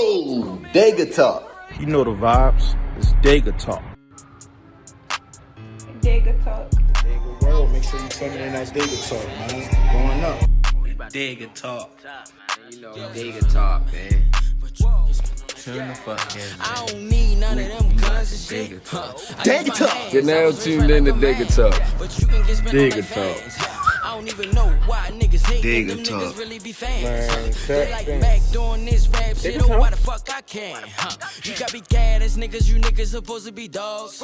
Yo, Dega talk. You know the vibes. It's Dega talk. Dega talk. Dega world. Make sure you turn in that Dega talk, man. Going up. Dega talk. You know, Dega talk, man. Tune the fuck in, man. I don't need none of them guns and shit. Dega talk. You're now tuned in to Dega talk. Dega talk. I don't even know why niggas hate Dega them talk. niggas really be fans. Man, Feel like thanks. back doing this rap shit, Dega oh why talk. the fuck I can? You got be bad as niggas, you niggas supposed to be dogs.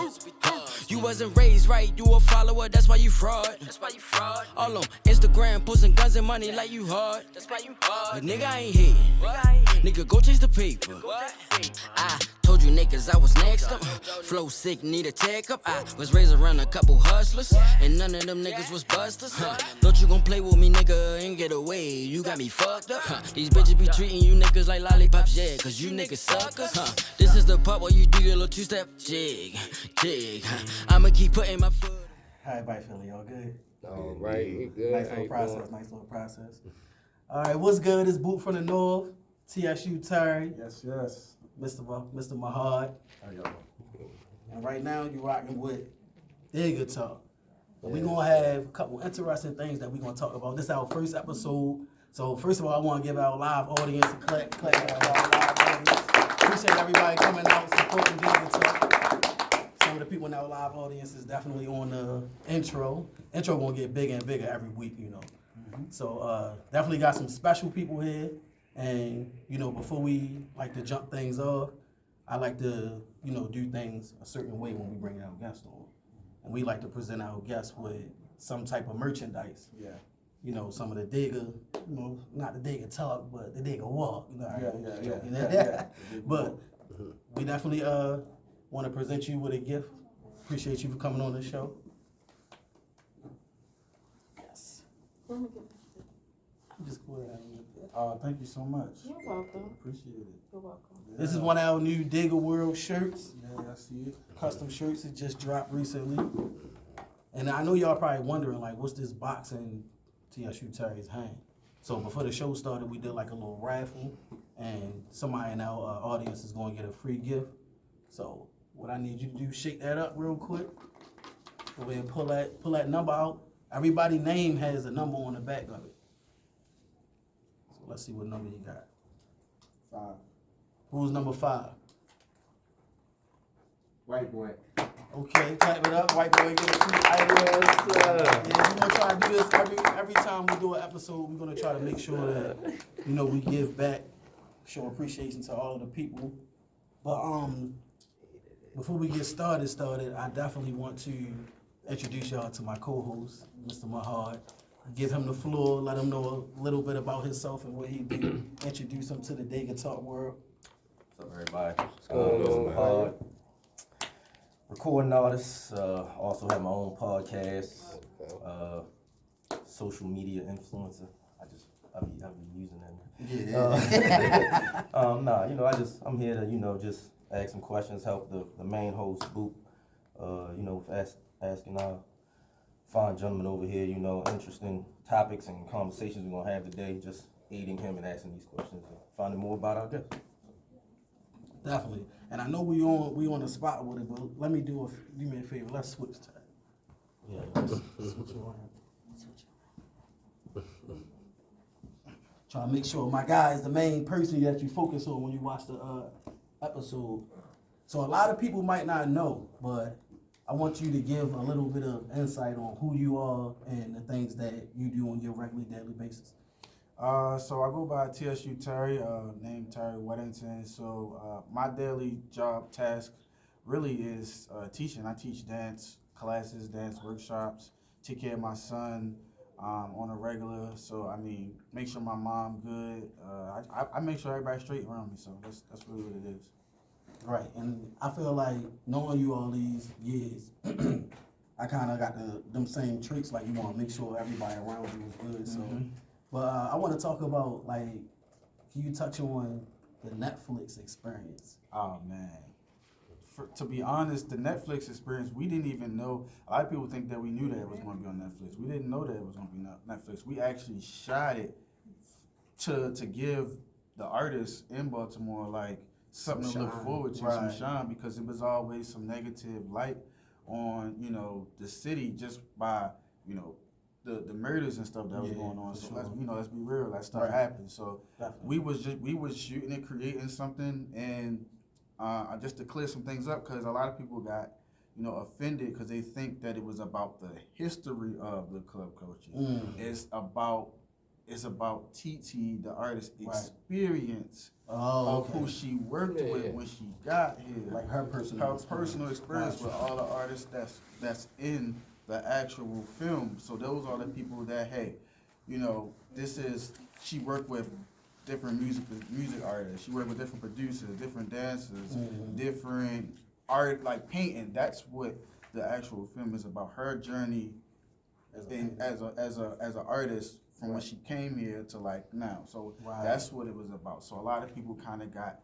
You wasn't raised right, you a follower, that's why you fraud. All on Instagram, posting guns and money like you hard. But nigga, I ain't here. Nigga, go chase the paper. I told you niggas I was next up. Flow sick, need a tech up. I was raised around a couple hustlers, and none of them niggas was busters. Thought you gon' play with me, nigga, and get away. You got me fucked up. These bitches be treating you niggas like lollipops, yeah, cause you niggas suckers. This is the part where you do your little two-step jig. I'ma keep putting my foot. How everybody feeling? Y'all good? All right, we good. Nice little process. All right, what's good? It's Boot from the North, TSU Terry, Yes. Mr. Mahad. And right now, you're rocking with Dega Talk. We're going to have a couple interesting things that we're going to talk about. This is our first episode. So first of all, I want to give our live audience a clap for our live audience. Appreciate everybody coming out, supporting Dega Talk. Some of the people in our live audience is definitely on the intro. Intro going to get bigger and bigger every week, you know. So definitely got some special people here. And, you know, before we like to jump things off, I like to, you know, do things a certain way when we bring our guests on. And we like to present our guests with some type of merchandise. Yeah. You know, some of the Dega, you know, not the Dega talk, but the Dega walk. You know, Yeah. But we definitely want to present you with a gift. Appreciate you for coming on the show. Yes. Just go ahead. Thank you so much. You're welcome. Appreciate it. You're welcome. This is one of our new Dega World shirts. Yeah, I see it. Custom shirts. It just dropped recently. And I know y'all probably wondering, like, what's this box in TSU Terry's hand? So before the show started, we did like a little raffle, and somebody in our audience is going to get a free gift. So what I need you to do, shake that up real quick. Go ahead and pull that number out. Everybody's name has a number on the back of it. So let's see what number you got. 5. Who's number 5? White boy. Okay, clap it up. White boy, give it to Yeah, we're gonna try to do this every time we do an episode. We're gonna try to make sure that, you know, we give back, show appreciation to all of the people. But before we get started, I definitely want to introduce y'all to my co-host, Mr. Mahad. Give him the floor, let him know a little bit about himself and what he do. Introduce him to the Dega Talk world. What's up, everybody? going on, Recording artist. Also have my own podcast. Social media influencer. I be using that. Yeah. You know, I'm here to, you know, just ask some questions, help the main host, Boop, you know, with asking our fine gentleman over here, you know, interesting topics and conversations we're gonna have today, just aiding him and asking these questions and finding more about our guests. Definitely. And I know we on the spot with it, but let me do me a favor. Let's switch to that. Yeah, let's switch it around. Try to make sure my guy is the main person that you focus on when you watch the episode. So a lot of people might not know, but I want you to give a little bit of insight on who you are and the things that you do on your regular daily basis. So I go by TSU Terry, named Terry Weddington. So my daily job task really is teaching. I teach dance classes, dance workshops, take care of my son on a regular. So I mean, make sure my mom good. I make sure everybody's straight around me. So that's really what it is. Right, and I feel like knowing you all these years, I kind of got them same traits. Like you want to make sure everybody around you is good. So, but I want to talk about like, can you touch on the Netflix experience? Oh man, to be honest, the Netflix experience, we didn't even know. A lot of people think that we knew that it was going to be on Netflix. We didn't know that it was going to be Netflix. We actually shot it to give the artists in Baltimore like something Some to look shine. forward to, Right. some shine, because it was always some negative light on, you know, the city just by, you know, the murders and stuff that was Yeah, going on. for So sure. let's be real, that stuff Right. happened. So Definitely. we was shooting and creating something, and just to clear some things up, because a lot of people got, you know, offended because they think that it was about the history of the club culture. It's about TT, the artist, Right. experience Oh, of who okay. she worked Yeah. with when she got here. Like her personal Experience Gotcha. with all the artists that's in the actual film. So those are the people that, hey, you know, she worked with different music artists. She worked with different producers, different dancers, different art, like painting. That's what the actual film is about. Her journey as an artist from when she came here to like now. So Right. that's what it was about. So a lot of people kind of got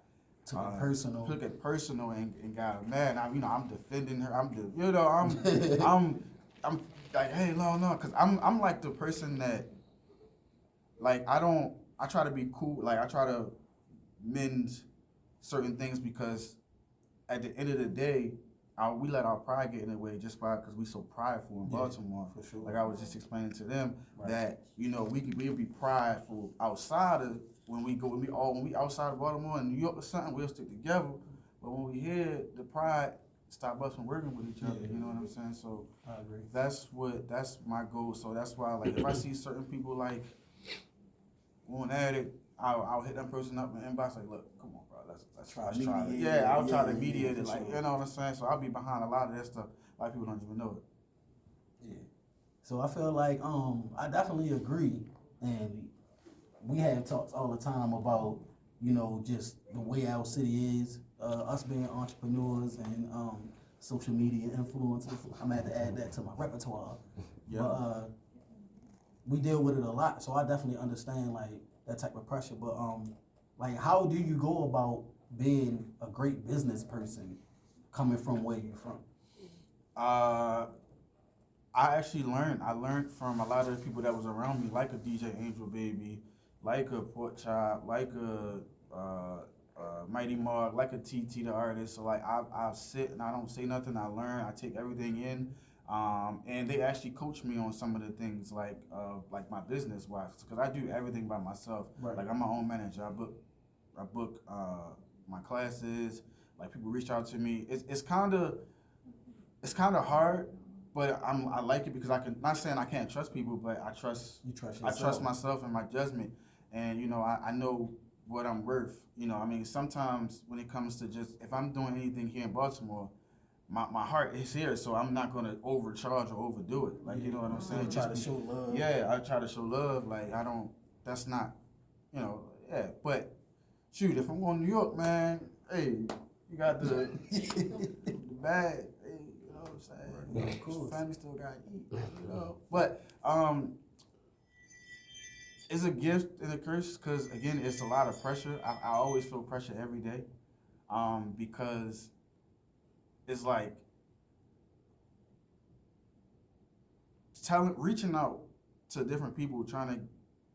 Took it personal. took it personal and got mad. I'm defending her. I'm like, hey, no, because I'm like the person that, like, I try to be cool. Like, I try to mend certain things, because at the end of the day, we let our pride get in the way just because we so prideful in Yeah, Baltimore. for sure. Like I was just explaining to them, Right. that, you know, we'll be prideful outside of when we outside of Baltimore and New York or something, we'll stick together. But when we here, the pride stop us from working with each other. Yeah. You know what I'm saying? So I agree. that's my goal. So that's why, like, if I see certain people like going at it, I'll hit that person up in the inbox, like, look, come on, bro, let's try it. mediate it. Yeah, I'll try Yeah, to mediate yeah, it, for like, sure. you know what I'm saying? So I'll be behind a lot of that stuff. A lot of people don't even know it. Yeah. So I feel like I definitely agree, and we have talks all the time about, you know, just the way our city is, us being entrepreneurs and social media influencers. I'm gonna have to add that to my repertoire. Yeah. But we deal with it a lot, so I definitely understand like that type of pressure. But like, how do you go about being a great business person coming from where you're from? I actually learned from a lot of the people that was around me, like a DJ Angel Baby, like a Pork Chop, like a Mighty Mark, like a TT the artist. So like I sit and I don't say nothing. I learn. I take everything in, and they actually coach me on some of the things like my business wise, because I do everything by myself. Right. Like I'm my own manager. I book my classes. Like people reach out to me. It's kind of hard. But I like it because not saying I can't trust people, but I trust yourself. I trust myself and my judgment, and you know I know what I'm worth. You know, I mean, sometimes when it comes to just, if I'm doing anything here in Baltimore, my heart is here, so I'm not gonna overcharge or overdo it. Like, you know what I'm saying? You try to show love. Yeah, I try to show love. Like, that's not, you know, yeah. But shoot, if I'm going to New York, man, hey, you got the bag. Hey, you know what I'm saying? Right. Of course. Family still got to eat, you know. But it's a gift and a curse, because again, it's a lot of pressure. I always feel pressure every day, because it's like reaching out to different people, trying to,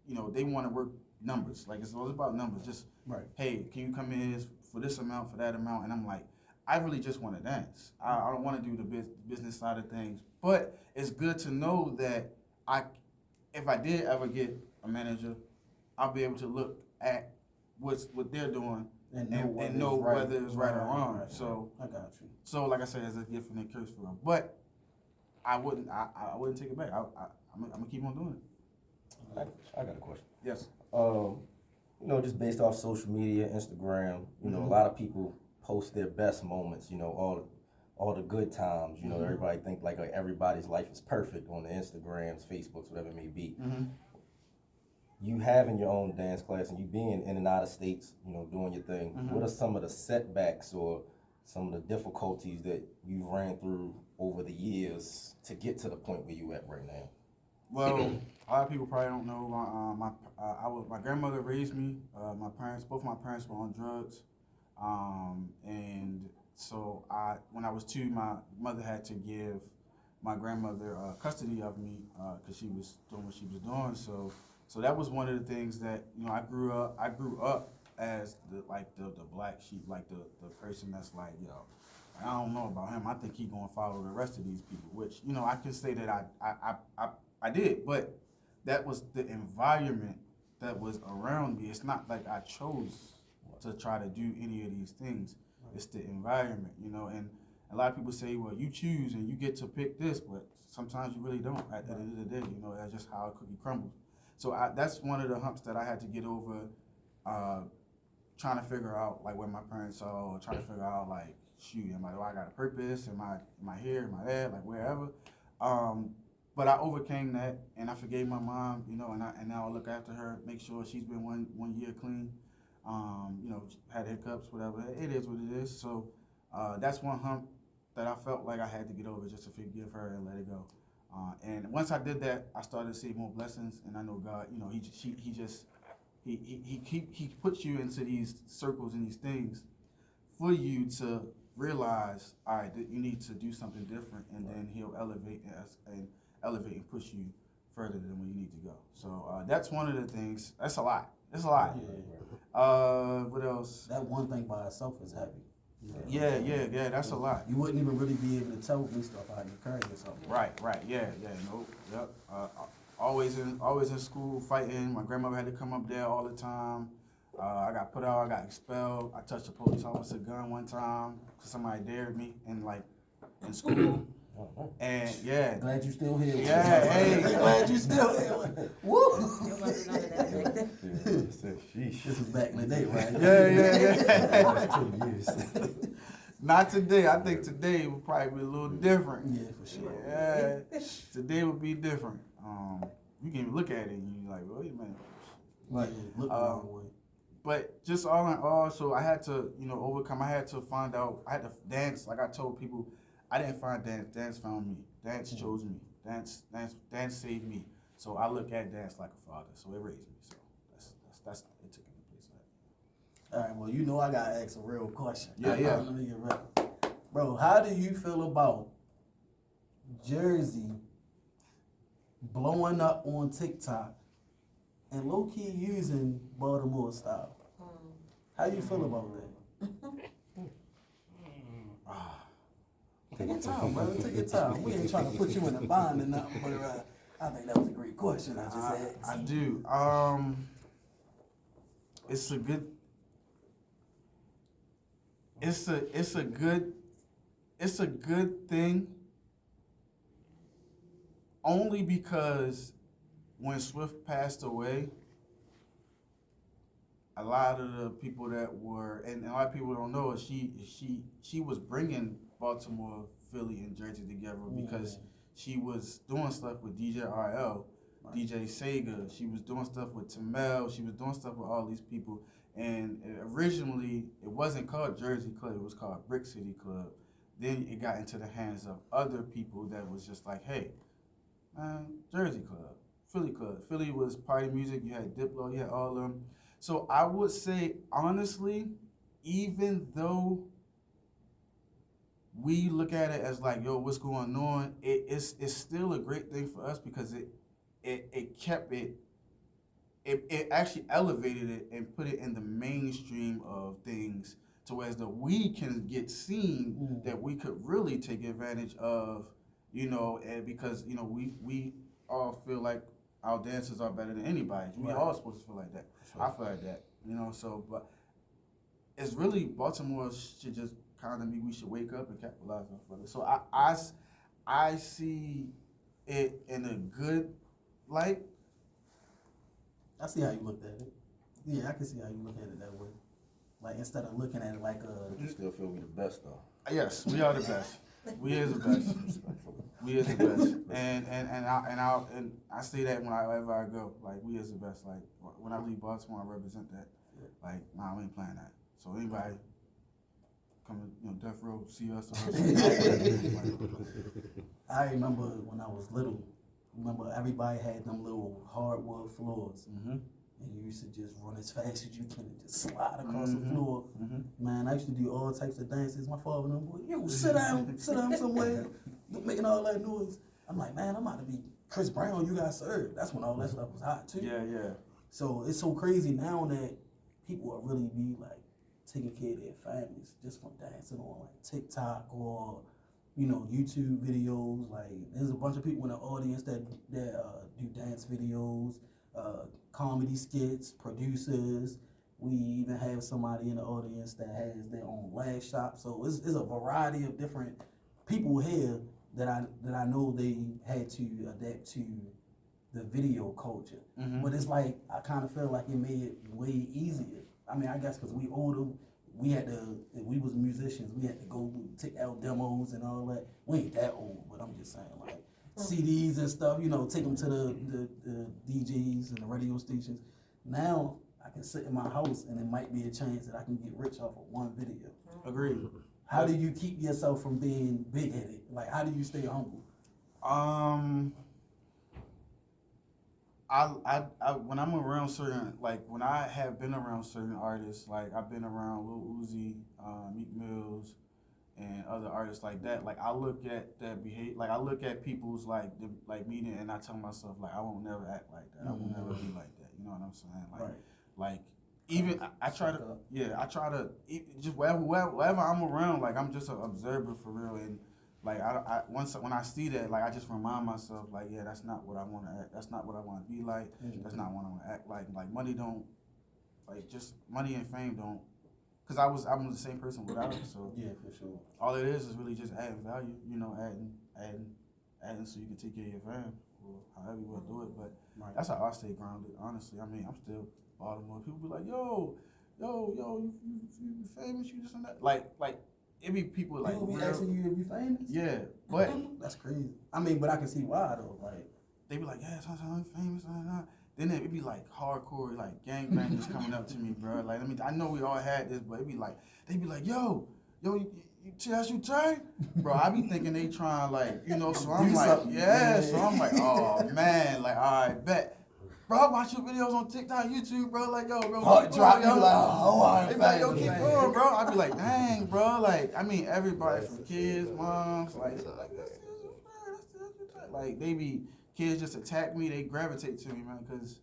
you know, they want to work numbers. Like, it's all about numbers. Just Right. hey, can you come in for this amount, for that amount? And I'm like, I really just want to dance. I don't want to do the business side of things. But it's good to know that if I did ever get a manager, I'll be able to look at what they're doing and know whether it's right or wrong. Right. So I got you. So like I said, it's a gift and a curse for them. But I wouldn't take it back. I'm gonna keep on doing it. I got a question. Yes. You know, just based off social media, Instagram, you know, a lot of people post their best moments, you know, all the good times, you know, everybody think like everybody's life is perfect on the Instagrams, Facebooks, whatever it may be. You having your own dance class and you being in and out of states, you know, doing your thing, what are some of the setbacks or some of the difficulties that you ran through over the years to get to the point where you at right now? Well, a lot of people probably don't know. My grandmother raised me. Both my parents were on drugs, and so when I was 2, my mother had to give my grandmother custody of me because she was doing what she was doing. So that was one of the things that, you know, I grew up as the black sheep, like the person that's like, yo, I don't know about him. I think he gonna follow the rest of these people, which, you know, I can say that I did, but that was the environment that was around me. It's not like I chose to try to do any of these things. It's the environment, you know, and a lot of people say, well, you choose and you get to pick this, but sometimes you really don't at the end of the day, you know, that's just how a cookie crumbles. So that's one of the humps that I had to get over, trying to figure out like where my parents are, or trying to figure out like, shoot, do I got a purpose? Am I here? Am I there? Like wherever. But I overcame that, and I forgave my mom, you know, and now I look after her, make sure she's been one year clean. You know, had hiccups, whatever. It is what it is. So that's one hump that I felt like I had to get over, just to forgive her and let it go. And once I did that, I started to see more blessings, and I know God, you know, he puts you into these circles and these things for you to realize, all right, that you need to do something different, and then he'll elevate and push you further than where you need to go. So that's one of the things. That's a lot. It's a lot. Yeah. What else? That one thing by itself is heavy. Yeah. That's a lot. You wouldn't even really be able to tell me stuff how you carry yourself. Right. Yep. Always in school fighting. My grandmother had to come up there all the time. I got put out. I got expelled. I touched a police officer gun one time because somebody dared me in school. And yeah. Glad you still here. Yeah, hey. Glad you still here. Woo! Sheesh. This was back in the day, right? Yeah. 2 years. Not today. I think today would probably be a little different. Yeah, for sure. Yeah, today would be different. You can even look at it and you're like, wait a minute. Like, look wrong way. But just all in all, so I had to, you know, overcome. I had to find out. I had to dance. Like I told people, I didn't find dance. Dance found me. Dance chose me. Dance saved me. So I look at dance like a father. So it raised me. So that's it took me to place like. All right, well, you know I gotta ask a real question. Yeah. Let me get ready. Bro, how do you feel about Jersey blowing up on TikTok and low-key using Baltimore style? How you feel about that? Take your time, brother. Take your time. We ain't trying to put you in a bind or nothing, but I think that was a great question I just asked. I do. It's a good. It's a good thing. Only because when Swift passed away, a lot of the people that were, and a lot of people don't know, she was bringing Baltimore, Philly, and Jersey together because she was doing stuff with DJ RL, DJ Sega. She was doing stuff with Tamel. She was doing stuff with all these people. And originally, it wasn't called Jersey Club. It was called Brick City Club. Then it got into the hands of other people that was just like, hey, man, Jersey Club, Philly Club. Philly was party music. You had Diplo. You had all of them. So I would say, honestly, even though we look at it as like, yo, what's going on? It's still a great thing for us because it kept it actually elevated it and put it in the mainstream of things to whereas that we can get seen that we could really take advantage of, you know, and because, you know, we all feel like our dancers are better than anybody. We all supposed to feel like that. Sure. I feel like that, you know, so, but it's really, Baltimore should just kind of we should wake up and capitalize off of it. So I see it in a good light. I see how you looked at it. Yeah, I can see how you look at it that way. Like, instead of looking at it like You still feel we the best though. Yes, we are the best. We is the best. We is the best. And I say that whenever I go. Like, we is the best. Like, when I leave Baltimore, I represent that. Like, nah, we ain't playing that. So anybody come, you know, death row, see us. I remember when I was little. Remember, everybody had them little hardwood floors. And you used to just run as fast as you can and just slide across the floor. Man, I used to do all types of dances. My father and them boy, yo, sit down somewhere, making all that noise. I'm like, man, I'm about to be Chris Brown, you got served. That's when all that stuff was hot too. Yeah. So it's so crazy now that people will really be like taking care of their families just from dancing on like TikTok or YouTube videos. Like there's a bunch of people in the audience that do dance videos, comedy skits, producers. We even have somebody in the audience that has their own lash shop. So it's a variety of different people here that I know they had to adapt to the video culture. But it's like I kind of feel like it made it way easier. I mean, I guess because we older, if we was musicians, we had to go take out demos and all that. We ain't that old, but I'm just saying, like CDs and stuff, take them to the DJs and the radio stations. Now I can sit in my house and it might be a chance that I can get rich off of one video. Agreed. How do you keep yourself from being big-headed? Like, how do you stay humble? I when I'm around certain, like when I have been around certain artists, like I've been around Lil Uzi, Meek Mills, and other artists like that. Like I look at that behavior, like I look at people's like meeting, and I tell myself like I won't never act like that. I will never be like that. You know what I'm saying? Like, Right. like even I try to just wherever I'm around, like I'm just an observer for real, and like when I see that, like I just remind myself, like yeah, that's not what I want to act. That's not what I want to be like. That's not what I want to act like. Like money don't, like just money and fame don't, cause I'm the same person without it. So Yeah, for sure. all it is really just adding value. Adding so you can take care of your fam or however you want to do it. But Right. that's how I stay grounded. Honestly, I mean I'm still Baltimore. People be like, yo, you famous, you this and that. Like it be people like People be real- asking you if you famous? yeah, but That's crazy. I mean, but I can see why though. Like, they be like, yeah, I'm famous, Then it be like hardcore, like gangbangers coming up to me, bro. Like, I know we all had this, but it be like, they be like, yo, you Terry? Bro, I be thinking they trying like, so I'm Do like, something. yeah, so I'm like, oh man, like, all right, bet. Bro, I watch your videos on TikTok, YouTube, bro. Like, yo, bro, heart keep drop, going, you be yo. like, oh, all They right, be like, yo, famous, keep man. going, bro. I be like, dang, bro. Like, I mean, everybody from kids, moms, like they be, kids just attack me, they gravitate to me, man, because,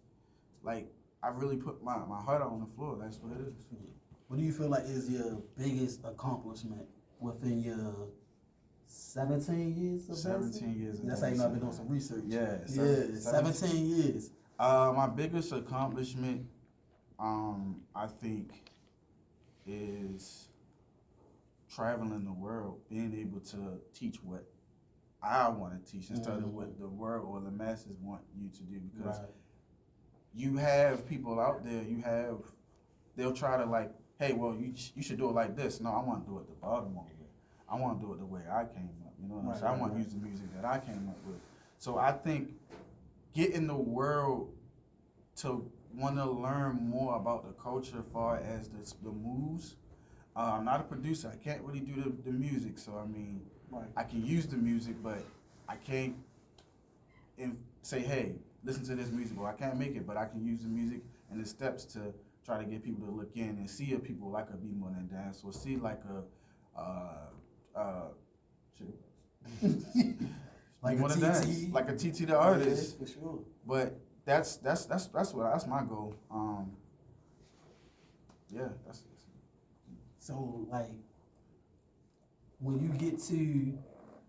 like, I really put my heart out on the floor. That's what it is. What do you feel like is your biggest accomplishment within your 17 years of 17 years. That's how you know I've been doing some research. Yeah, Yeah, 17 years. My biggest accomplishment, I think, is traveling the world, being able to teach what I want to teach instead of what the world or the masses want you to do. Because you have people out there, they'll try to like, hey, well, you should do it like this. No, I want to do it the Baltimore way. I want to do it the way I came up. You know what I'm saying? I want to use the music that I came up with. So I think getting the world to want to learn more about the culture as far as the moves. I'm not a producer. I can't really do the music. So, I mean, I can use the music, but I can't say, hey, listen to this music. Or I can't make it, but I can use the music and the steps to try to get people to look in and see a people like a Be More Than Dance or see like Like a TT. like a TT the artist. Yeah, for sure. But that's my goal. Yeah, that's. So like, when you get to,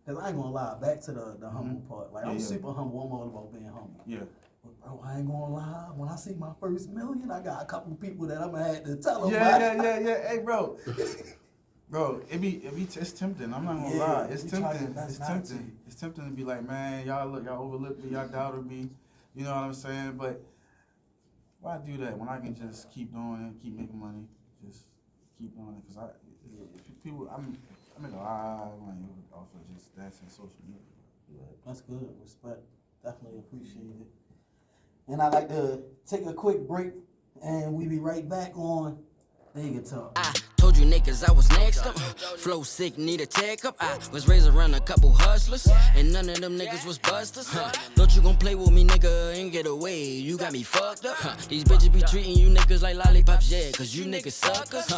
cause I ain't gonna lie, back to the humble part. Like I'm super humble. I'm all about being humble. Yeah. But bro, I ain't gonna lie. When I see my first million, I got a couple people that I'm gonna have to tell them. Yeah. Hey, bro. Bro, it's tempting. I'm not gonna lie. It's tempting. It's tempting to be like, man, y'all overlooked me, y'all doubted me. You know what I'm saying? But why do that when I can just keep doing it, keep making money, just keep doing it? Cause I make a lot of money off of just dancing social media. That's good. Respect. Definitely appreciate it. And I'd like to take a quick break, and we be right back on Dega Talk. I told you niggas I was next up. Flow sick, need a tech up. I was raised around a couple hustlers, and none of them niggas was busters. Thought you gon' play with me, nigga, and get away. You got me fucked up. These bitches be treating you niggas like lollipops, yeah, cause you niggas suckers.